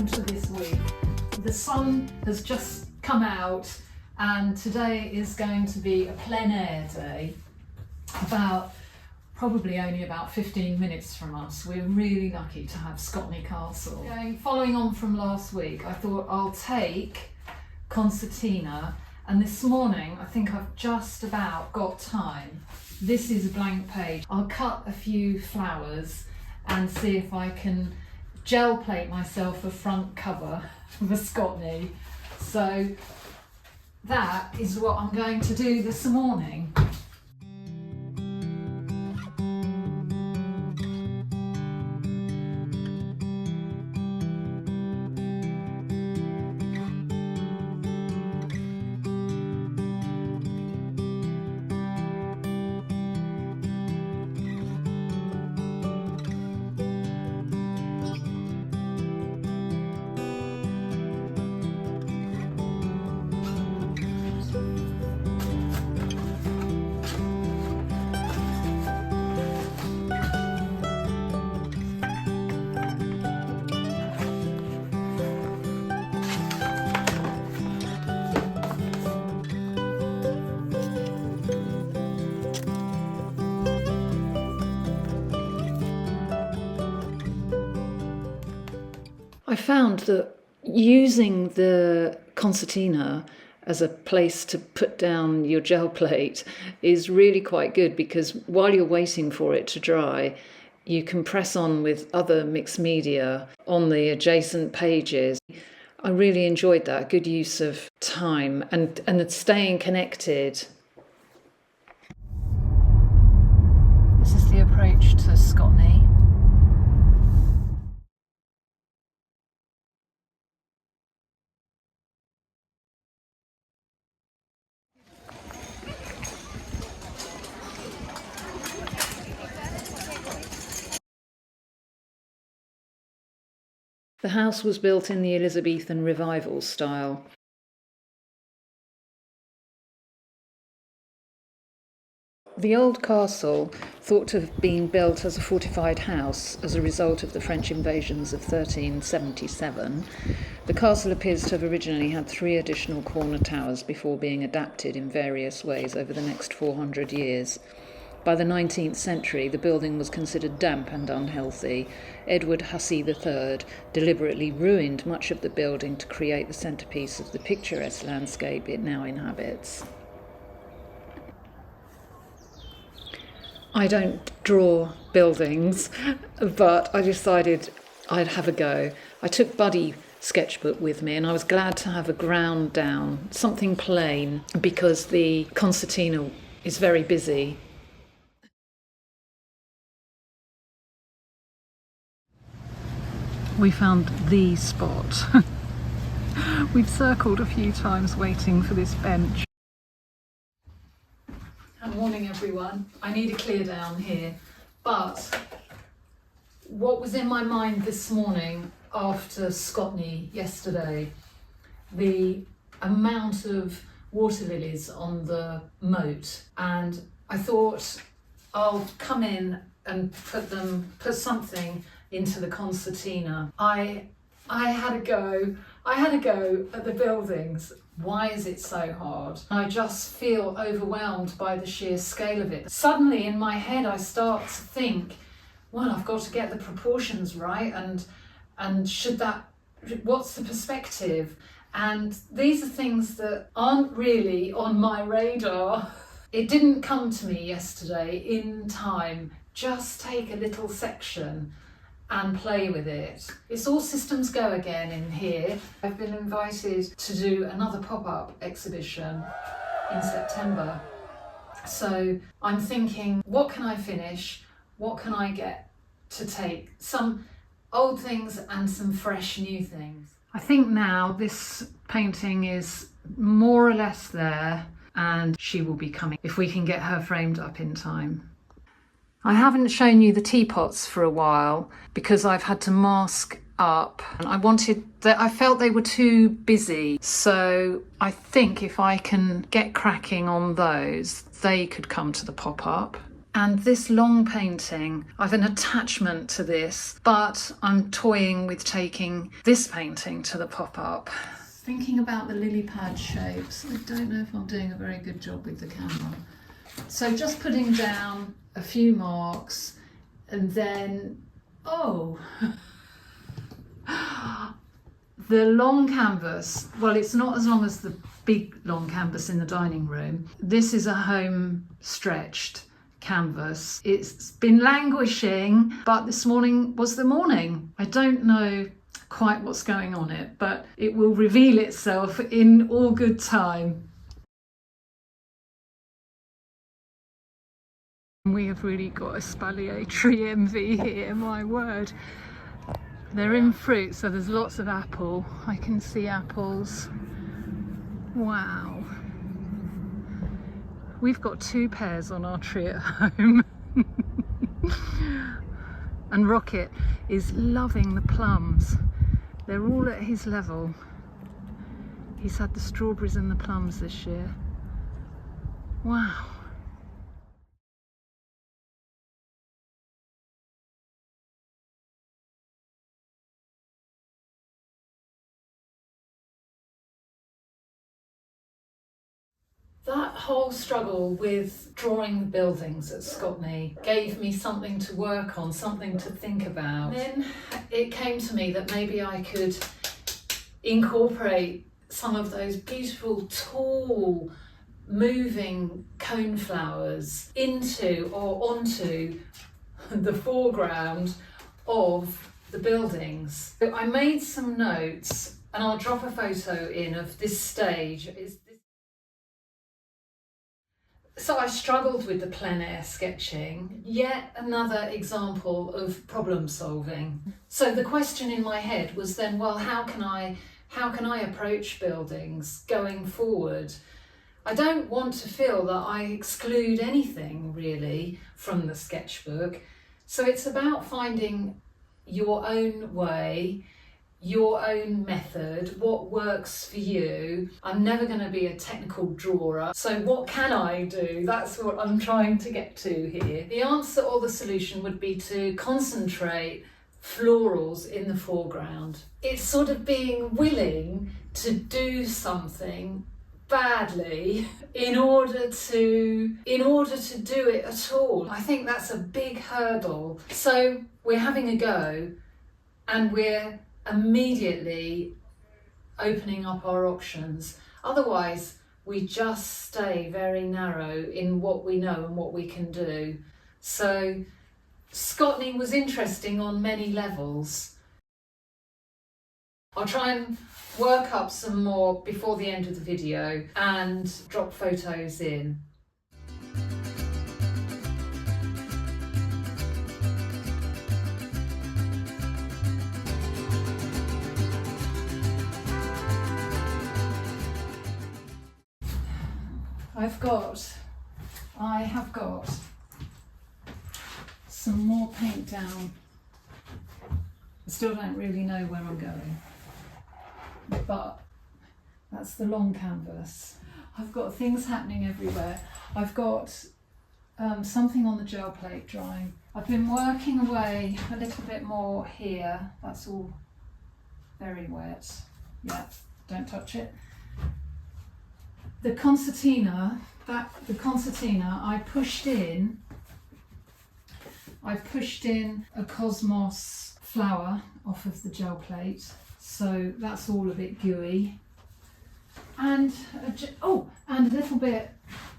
welcome to this week. The sun has just come out and today is going to be a plein air day, probably only about 15 minutes from us. We're really lucky to have Scotney Castle. Following on from last week, I thought I'll take concertina, and this morning I think I've just about got time. This is a blank page. I'll cut a few flowers and see if I can gel plate myself a front cover of a Scotney. So that is what I'm going to do this morning. I found that using the concertina as a place to put down your gel plate is really quite good, because while you're waiting for it to dry, you can press on with other mixed media on the adjacent pages. I really enjoyed that, good use of time and staying connected. This is the approach to Scotney. The house was built in the Elizabethan Revival style. The old castle, thought to have been built as a fortified house as a result of the French invasions of 1377, the castle appears to have originally had 3 additional corner towers before being adapted in various ways over the next 400 years. By the 19th century, the building was considered damp and unhealthy. Edward Hussey III deliberately ruined much of the building to create the centrepiece of the picturesque landscape it now inhabits. I don't draw buildings, but I decided I'd have a go. I took Buddy sketchbook with me, and I was glad to have a ground down, something plain, because the concertina is very busy. We found the spot. We've circled a few times waiting for this bench. Good morning, everyone. I need a clear down here, but what was in my mind this morning after Scotney yesterday, the amount of water lilies on the moat, and I thought I'll come in and put something into the concertina. I had a go at the buildings. Why is it so hard? I just feel overwhelmed by the sheer scale of it. Suddenly in my head I start to think, well, I've got to get the proportions right, and what's the perspective? And these are things that aren't really on my radar. It didn't come to me yesterday in time. Just take a little section and play with it. It's all systems go again in here. I've been invited to do another pop-up exhibition in September. So I'm thinking, what can I finish? What can I get to take? Some old things and some fresh new things. I think now this painting is more or less there, and she will be coming if we can get her framed up in time. I haven't shown you the teapots for a while because I've had to mask up, and I felt they were too busy, so I think if I can get cracking on those, they could come to the pop-up. And this long painting, I've an attachment to this, but I'm toying with taking this painting to the pop-up. Thinking about the lily pad shapes, I don't know if I'm doing a very good job with the camera. So just putting down a few marks and then, oh, the long canvas, well, it's not as long as the big long canvas in the dining room. This is a home stretched canvas. It's been languishing, but this morning was the morning. I don't know quite what's going on it, but it will reveal itself in all good time. We have really got a espalier tree envy here, my word. They're in fruit, so there's lots of apple. I can see apples. Wow. We've got 2 pears on our tree at home. And Rocket is loving the plums. They're all at his level. He's had the strawberries and the plums this year. Wow. That whole struggle with drawing the buildings at Scotney gave me something to work on, something to think about. Then it came to me that maybe I could incorporate some of those beautiful, tall, moving coneflowers into or onto the foreground of the buildings. So I made some notes, and I'll drop a photo in of this stage. So I struggled with the plein air sketching, yet another example of problem solving. So the question in my head was then, well, how can I approach buildings going forward? I don't want to feel that I exclude anything really from the sketchbook. So it's about finding your own way, your own method, what works for you. I'm never going to be a technical drawer, so what can I do? That's what I'm trying to get to here. The answer or the solution would be to concentrate florals in the foreground. It's sort of being willing to do something badly in order to do it at all. I think that's a big hurdle. So we're having a go, and we're immediately opening up our options. Otherwise, we just stay very narrow in what we know and what we can do. So Scotney was interesting on many levels. I'll try and work up some more before the end of the video and drop photos in. I have got some more paint down. I still don't really know where I'm going, but that's the long canvas. I've got things happening everywhere. I've got something on the gel plate drying. I've been working away a little bit more here. That's all very wet. Yeah, don't touch it. The concertina, I pushed in a cosmos flower off of the gel plate, so that's all a bit gooey. And a little bit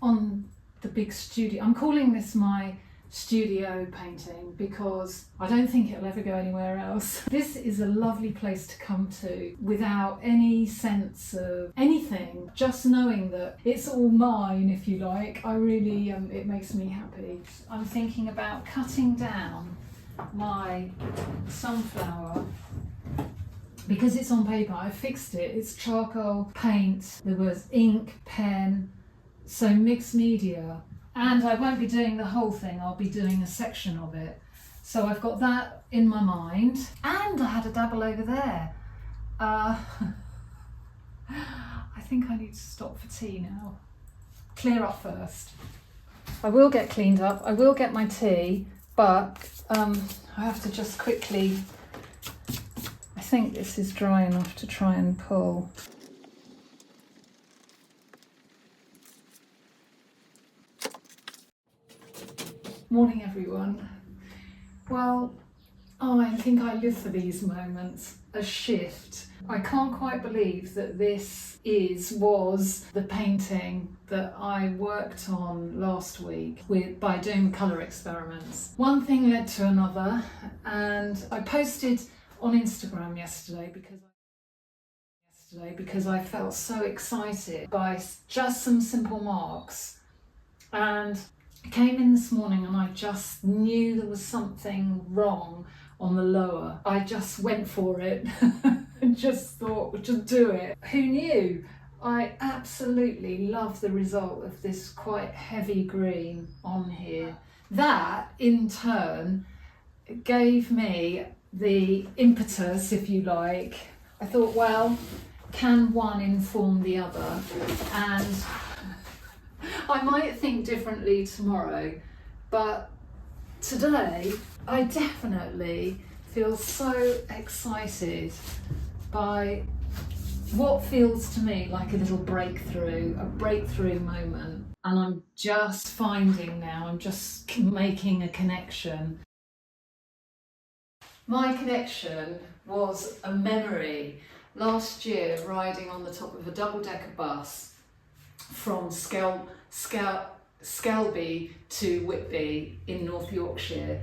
on the big studio. I'm calling this my studio painting because I don't think it'll ever go anywhere else. This is a lovely place to come to without any sense of anything, just knowing that it's all mine, if you like. I really, it makes me happy. I'm thinking about cutting down my sunflower because it's on paper. I fixed it. It's charcoal paint, there was ink, pen, so mixed media. And I won't be doing the whole thing, I'll be doing a section of it. So I've got that in my mind. And I had a dabble over there. I think I need to stop for tea now. Clear up first. I will get cleaned up, I will get my tea, but I have to just quickly, I think this is dry enough to try and pull. Morning everyone. Well, I think I live for these moments. A shift. I can't quite believe that this was the painting that I worked on last week by doing colour experiments. One thing led to another, and I posted on Instagram yesterday because I felt so excited by just some simple marks, and I came in this morning and I just knew there was something wrong on the lower. I just went for it and just thought, just do it. Who knew? I absolutely love the result of this quite heavy green on here. That in turn gave me the impetus, if you like. I thought, well, can one inform the other? And I might think differently tomorrow, but today I definitely feel so excited by what feels to me like a little breakthrough moment. And I'm just finding now, I'm just making a connection. My connection was a memory last year riding on the top of a double-decker bus from Skelby to Whitby in North Yorkshire.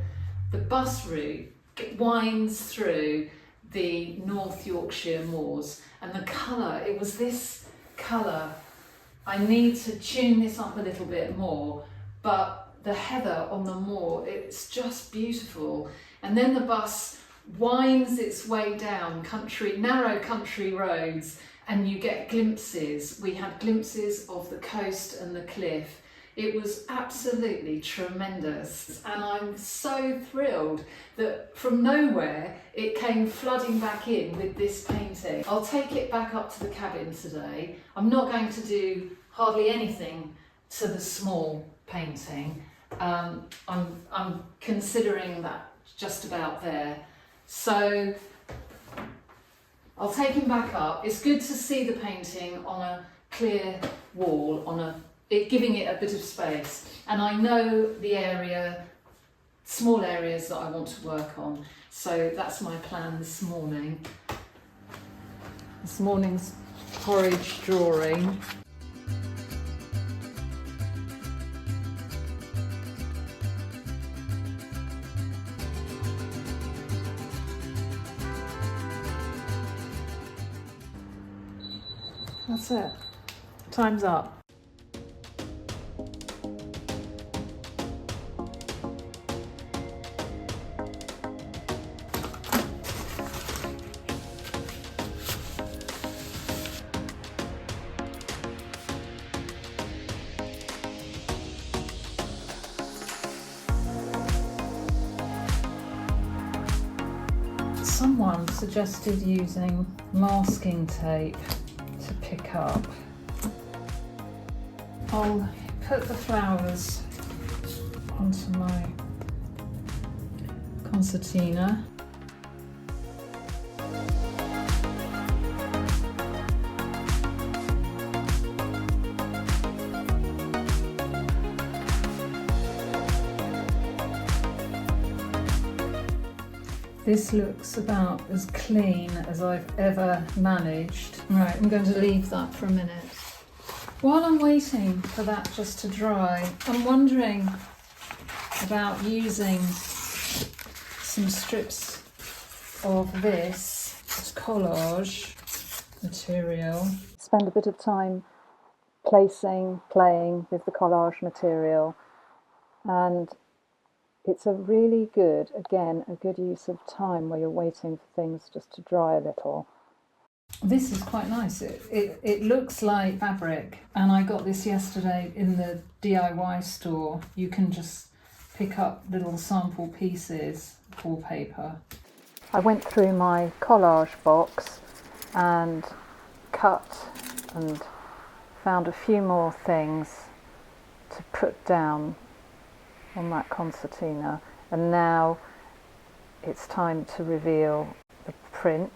The bus route winds through the North Yorkshire moors, and the colour, it was this colour. I need to tune this up a little bit more, but the heather on the moor, it's just beautiful. And then the bus winds its way down narrow country roads, and you get glimpses. We had glimpses of the coast and the cliff. It was absolutely tremendous, and I'm so thrilled that from nowhere it came flooding back in with this painting. I'll take it back up to the cabin today. I'm not going to do hardly anything to the small painting. I'm considering that just about there. So I'll take him back up. It's good to see the painting on a clear wall, giving it a bit of space. And I know the small areas that I want to work on. So that's my plan this morning. This morning's porridge drawing. That's it. Time's up. Someone suggested using masking tape to pick up. I'll put the flowers onto my concertina. This looks about as clean as I've ever managed. Right, I'm going to leave that for a minute. While I'm waiting for that just to dry, I'm wondering about using some strips of this collage material. Spend a bit of time playing with the collage material, and it's a really good, again, a good use of time where you're waiting for things just to dry a little. This is quite nice. It looks like fabric, and I got this yesterday in the DIY store. You can just pick up little sample pieces of wallpaper. I went through my collage box and cut and found a few more things to put down on that concertina, and now it's time to reveal the print.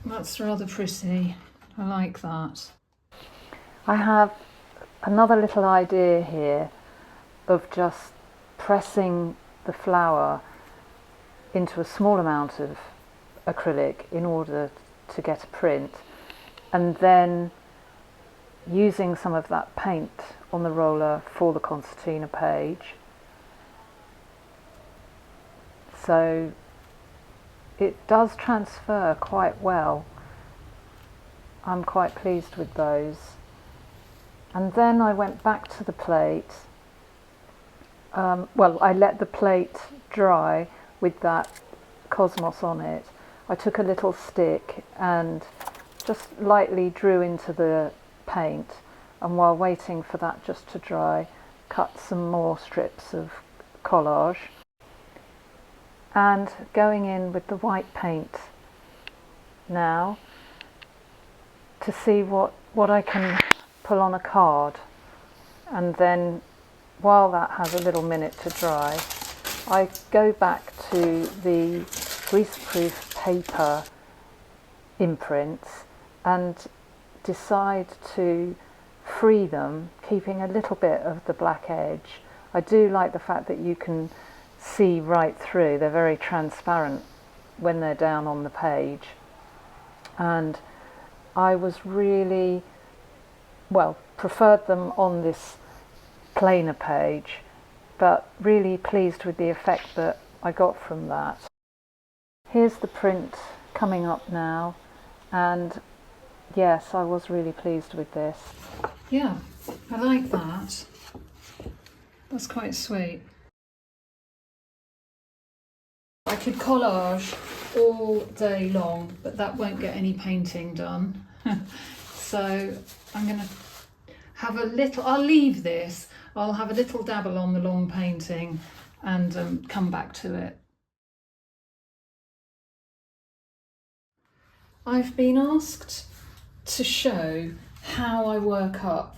That's rather pretty. I like that. I have another little idea here of just pressing the flower into a small amount of acrylic in order to get a print, and then using some of that paint on the roller for the concertina page. So it does transfer quite well. I'm quite pleased with those. And then I went back to the plate. I let the plate dry with that cosmos on it. I took a little stick and just lightly drew into the paint, and while waiting for that just to dry, cut some more strips of collage. And going in with the white paint now to see what I can pull on a card, and then while that has a little minute to dry, I go back to the greaseproof paper imprints and decide to free them, keeping a little bit of the black edge. I do like the fact that you can see right through. They're very transparent when they're down on the page, and I was really, preferred them on this plainer page, but really pleased with the effect that I got from that. Here's the print coming up now, and yes, I was really pleased with this. Yeah, I like that. That's quite sweet. I could collage all day long, but that won't get any painting done. So I'm going to have a little, I'll leave this, I'll have a little dabble on the long painting and come back to it. I've been asked to show how I work up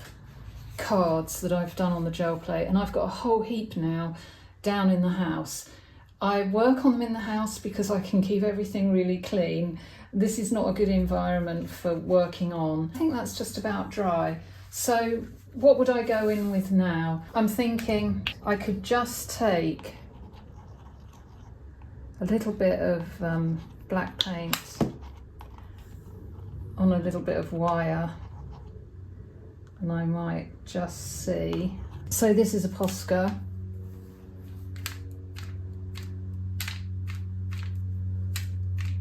cards that I've done on the gel plate, and I've got a whole heap now down in the house. I work on them in the house because I can keep everything really clean. This is not a good environment for working on. I think that's just about dry. So what would I go in with now? I'm thinking I could just take a little bit of black paint on a little bit of wire, and I might just see. So this is a Posca.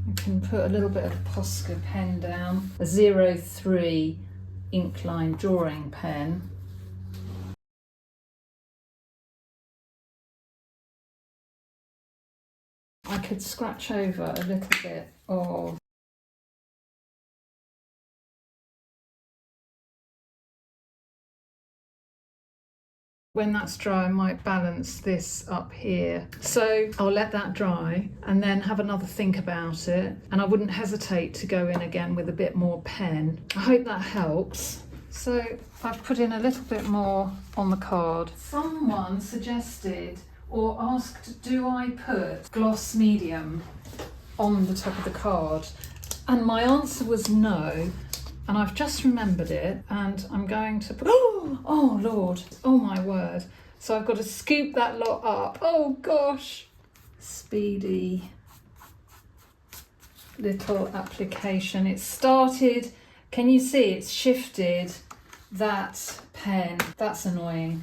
I can put a little bit of Posca pen down, a 03 Inkline drawing pen. I could scratch over a little bit of when that's dry, I might balance this up here. So I'll let that dry and then have another think about it. And I wouldn't hesitate to go in again with a bit more pen. I hope that helps. So I've put in a little bit more on the card. Someone suggested or asked, do I put gloss medium on the top of the card? And my answer was no. And I've just remembered it, and I'm going to put, oh Lord, oh my word. So I've got to scoop that lot up. Oh gosh. Speedy little application. It started, can you see it's shifted that pen? That's annoying.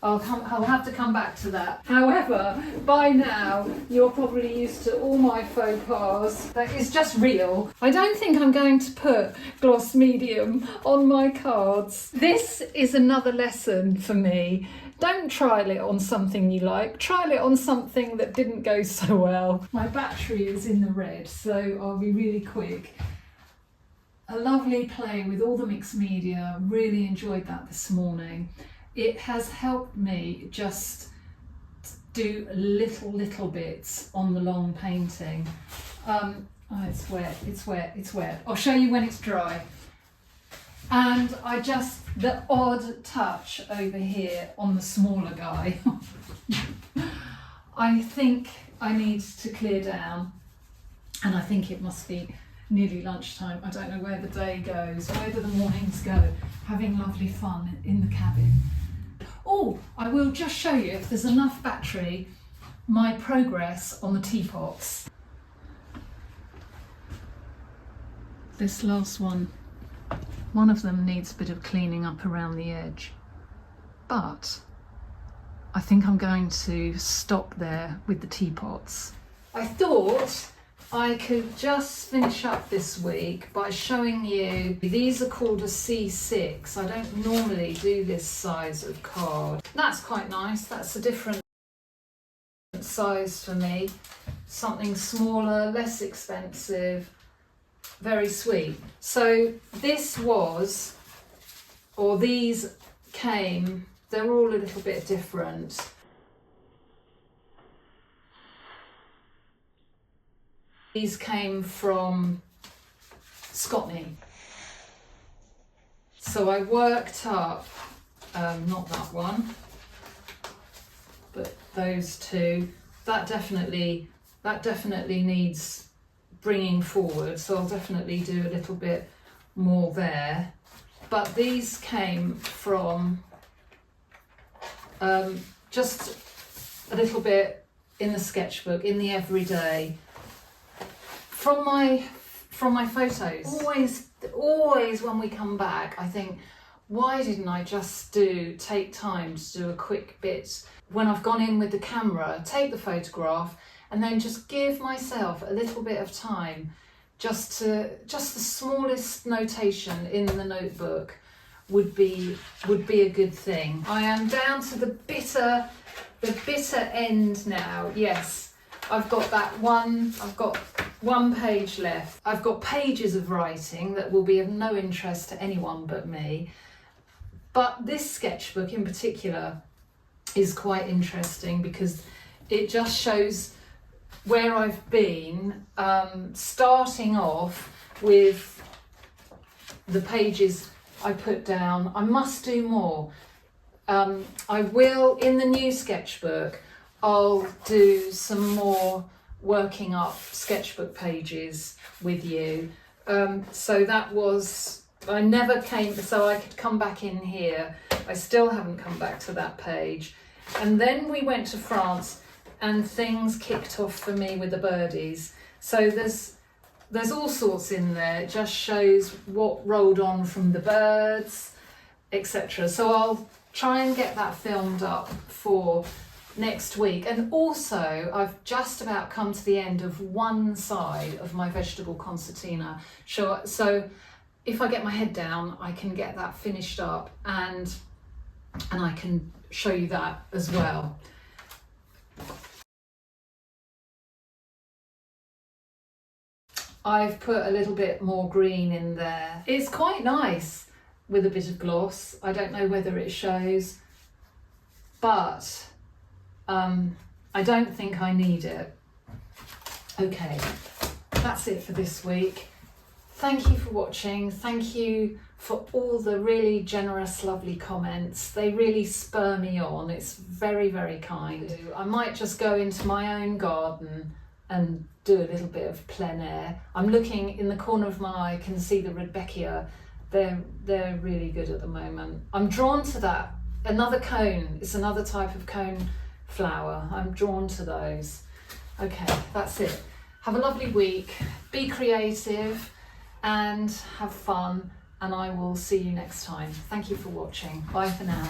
I'll have to come back to that. However, by now, you're probably used to all my faux pas. That is just real. I don't think I'm going to put gloss medium on my cards. This is another lesson for me. Don't trial it on something you like. Trial it on something that didn't go so well. My battery is in the red, so I'll be really quick. A lovely play with all the mixed media. Really enjoyed that this morning. It has helped me just do little bits on the long painting. Oh, it's wet, it's wet, it's wet. I'll show you when it's dry. And the odd touch over here on the smaller guy. I think I need to clear down, and I think it must be nearly lunchtime. I don't know where the day goes, where do the mornings go, having lovely fun in the cabin. Oh, I will just show you, if there's enough battery, my progress on the teapots. This last one of them needs a bit of cleaning up around the edge, but I think I'm going to stop there with the teapots. I thought I could just finish up this week by showing you, these are called a C6. I don't normally do this size of card. That's quite nice, that's a different size for me. Something smaller, less expensive, very sweet. So this was, or these came, they're all a little bit different. These came from Scotney. So I worked up, not that one, but those two. That definitely needs bringing forward, so I'll definitely do a little bit more there. But these came from just a little bit in the sketchbook, in the everyday, from my photos. Always when we come back, I think, why didn't I just take time to do a quick bit when I've gone in with the camera, take the photograph, and then just give myself a little bit of time, just the smallest notation in the notebook would be a good thing. I am down to the bitter end now. Yes, I've got one page left. I've got pages of writing that will be of no interest to anyone but me. But this sketchbook in particular is quite interesting because it just shows where I've been, starting off with the pages I put down. I must do more. I will, in the new sketchbook, I'll do some more working up sketchbook pages with you. So that was, I never came, so I could come back in here. I still haven't come back to that page. And then we went to France and things kicked off for me with the birdies. So there's all sorts in there. It just shows what rolled on from the birds, etc. So I'll try and get that filmed up for next week. And also I've just about come to the end of one side of my vegetable concertina. So if I get my head down, I can get that finished up and I can show you that as well. I've put a little bit more green in there. It's quite nice with a bit of gloss. I don't know whether it shows, but I don't think I need it. Okay, that's it for this week. Thank you for watching. Thank you for all the really generous, lovely comments. They really spur me on. It's very, very kind. I might just go into my own garden and do a little bit of plein air. I'm looking in the corner of my eye, I can see the Rudbeckia. They're really good at the moment. I'm drawn to that. Another cone, it's another type of cone flower. I'm drawn to those. Okay, that's it. Have a lovely week, be creative and have fun, and I will see you next time. Thank you for watching. Bye for now.